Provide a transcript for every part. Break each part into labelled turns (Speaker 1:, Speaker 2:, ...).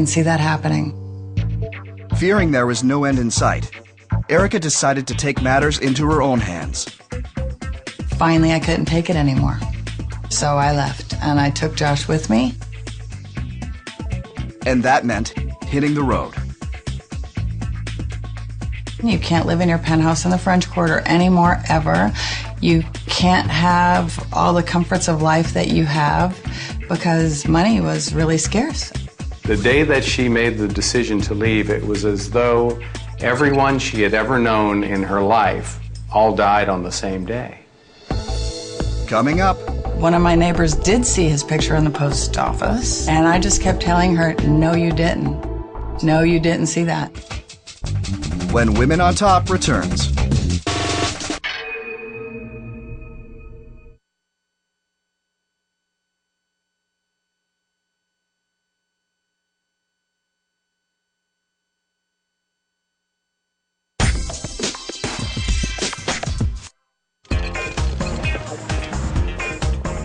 Speaker 1: and see that happening.
Speaker 2: Fearing there was no end in sight, Erica decided to take matters into her own hands.
Speaker 1: Finally, I couldn't take it anymore. So I left, and I took Josh with me.
Speaker 2: And that meant hitting the road.
Speaker 1: You can't live in your penthouse in the French Quarter anymore, ever. You can't have all the comforts of life that you have because money was really scarce.
Speaker 3: The day that she made the decision to leave, it was as though everyone she had ever known in her life all died on the same day.
Speaker 2: Coming up.
Speaker 1: One of my neighbors did see his picture in the post office, and I just kept telling her, no, you didn't. No, you didn't see that.
Speaker 2: When Women on Top returns.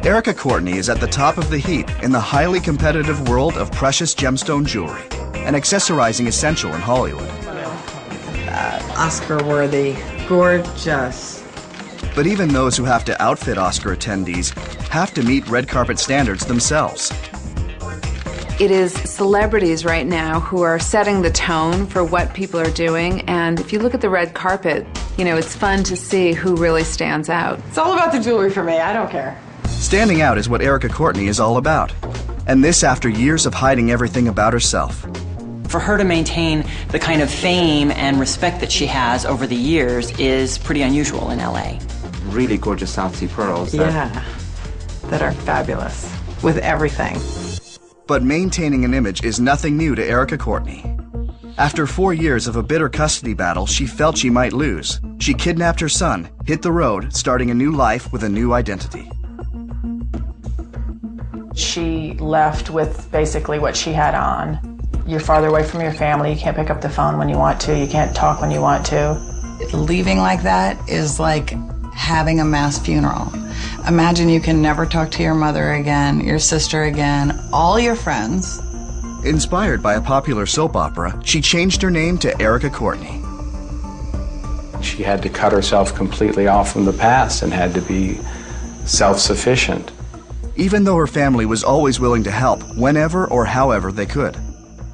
Speaker 2: Erica Courtney is at the top of the heap in the highly competitive world of precious gemstone jewelry, an accessorizing essential in Hollywood.
Speaker 1: Oscar-worthy, gorgeous.
Speaker 2: But even those who have to outfit Oscar attendees have to meet red carpet standards themselves.
Speaker 4: It is celebrities right now who are setting the tone for what people are doing, and if you look at the red carpet, you know, it's fun to see who really stands out.
Speaker 1: It's all about the jewelry for me, I don't care.
Speaker 2: Standing out is what Erica Courtney is all about, and this after years of hiding everything about herself.
Speaker 5: For her to maintain the kind of fame and respect that she has over the years is pretty unusual in LA.
Speaker 6: Really gorgeous South Sea pearls.
Speaker 1: Yeah, that are fabulous, with everything.
Speaker 2: But maintaining an image is nothing new to Erica Courtney. After 4 years of a bitter custody battle she felt she might lose, she kidnapped her son, hit the road, starting a new life with a new identity.
Speaker 7: She left with basically what she had on. You're farther away from your family, you can't pick up the phone when you want to, you can't talk when you want to.
Speaker 1: Leaving like that is like having a mass funeral. Imagine you can never talk to your mother again, your sister again, all your friends.
Speaker 2: Inspired by a popular soap opera, she changed her name to Erica Courtney.
Speaker 3: She had to cut herself completely off from the past and had to be self-sufficient.
Speaker 2: Even though her family was always willing to help whenever or however they could.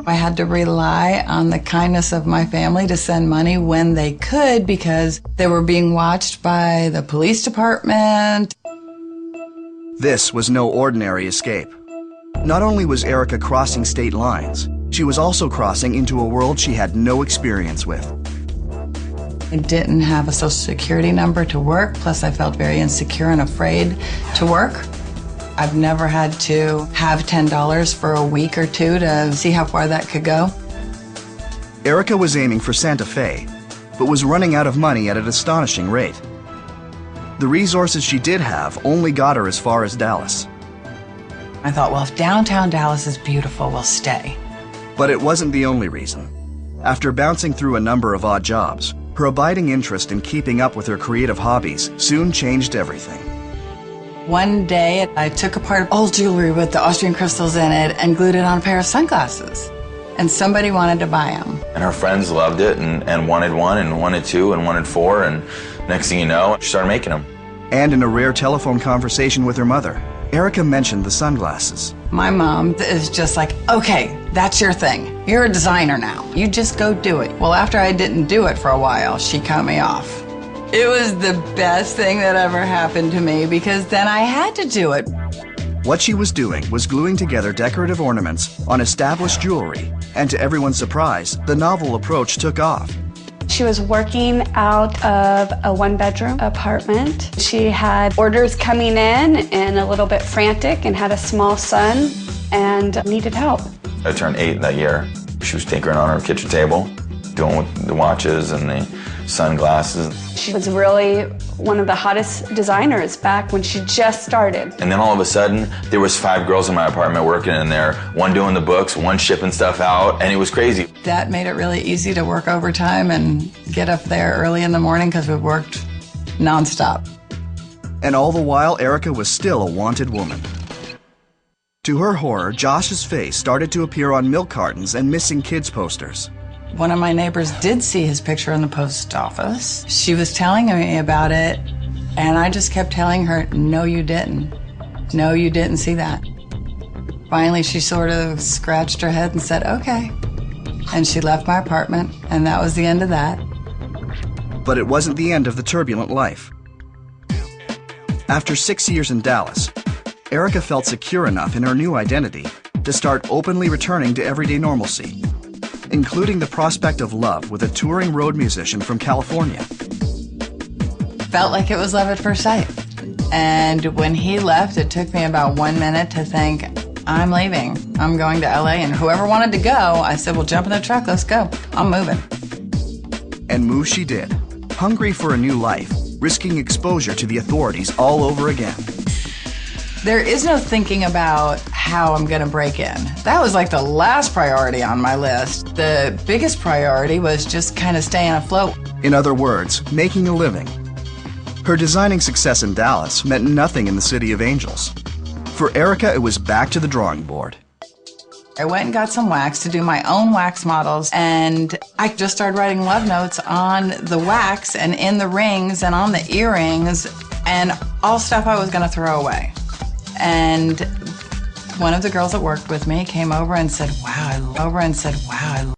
Speaker 1: I had to rely on the kindness of my family to send money when they could because they were being watched by the police department.
Speaker 2: This was no ordinary escape. Not only was Erica crossing state lines, she was also crossing into a world she had no experience with.
Speaker 1: I didn't have a social security number to work, plus I felt very insecure and afraid to work. I've never had to have $10 for a week or two to see how far that could go.
Speaker 2: Erica was aiming for Santa Fe, but was running out of money at an astonishing rate. The resources she did have only got her as far as Dallas.
Speaker 1: I thought, well, if downtown Dallas is beautiful, we'll stay.
Speaker 2: But it wasn't the only reason. After bouncing through a number of odd jobs, her abiding interest in keeping up with her creative hobbies soon changed everything.
Speaker 1: One day, I took apart old jewelry with the Austrian crystals in it and glued it on a pair of sunglasses. And somebody wanted to buy them.
Speaker 8: And her friends loved it and wanted one and wanted two and wanted four, and next thing you know, she started making them.
Speaker 2: And in a rare telephone conversation with her mother, Erica mentioned the sunglasses.
Speaker 1: My mom is just like, okay, that's your thing. You're a designer now. You just go do it. Well, after I didn't do it for a while, she cut me off. It was the best thing that ever happened to me because then I had to do it.
Speaker 2: What she was doing was gluing together decorative ornaments on established jewelry, and to everyone's surprise, the novel approach took off.
Speaker 9: She was working out of a one-bedroom apartment. She had orders coming in and a little bit frantic and had a small son and needed help.
Speaker 8: I turned 8 that year. She was tinkering on her kitchen table, doing with the watches and the sunglasses.
Speaker 9: She was really one of the hottest designers back when she just started.
Speaker 8: And then all of a sudden, there was 5 girls in my apartment working in there, one doing the books, one shipping stuff out, and it was crazy.
Speaker 1: That made it really easy to work overtime and get up there early in the morning because we worked nonstop.
Speaker 2: And all the while, Erica was still a wanted woman. To her horror, Josh's face started to appear on milk cartons and missing kids posters.
Speaker 1: One of my neighbors did see his picture in the post office. She was telling me about it, and I just kept telling her, no, you didn't. No, you didn't see that. Finally, she sort of scratched her head and said, okay. And she left my apartment, and that was the end of that.
Speaker 2: But it wasn't the end of the turbulent life. After 6 years in Dallas, Erica felt secure enough in her new identity to start openly returning to everyday normalcy, including the prospect of love with a touring road musician from California.
Speaker 1: Felt like it was love at first sight. And when he left, it took me about 1 minute to think, I'm leaving. I'm going to LA, and whoever wanted to go, I said, well, jump in the truck, let's go. I'm moving.
Speaker 2: And move she did, hungry for a new life, risking exposure to the authorities all over again.
Speaker 1: There is no thinking about how I'm gonna break in. That was like the last priority on my list. The biggest priority was just kind of staying afloat.
Speaker 2: In other words, making a living. Her designing success in Dallas meant nothing in the City of Angels. For Erica, it was back to the drawing board.
Speaker 1: I went and got some wax to do my own wax models, and I just started writing love notes on the wax and in the rings and on the earrings and all stuff I was gonna throw away. And one of the girls that worked with me came over and said, wow,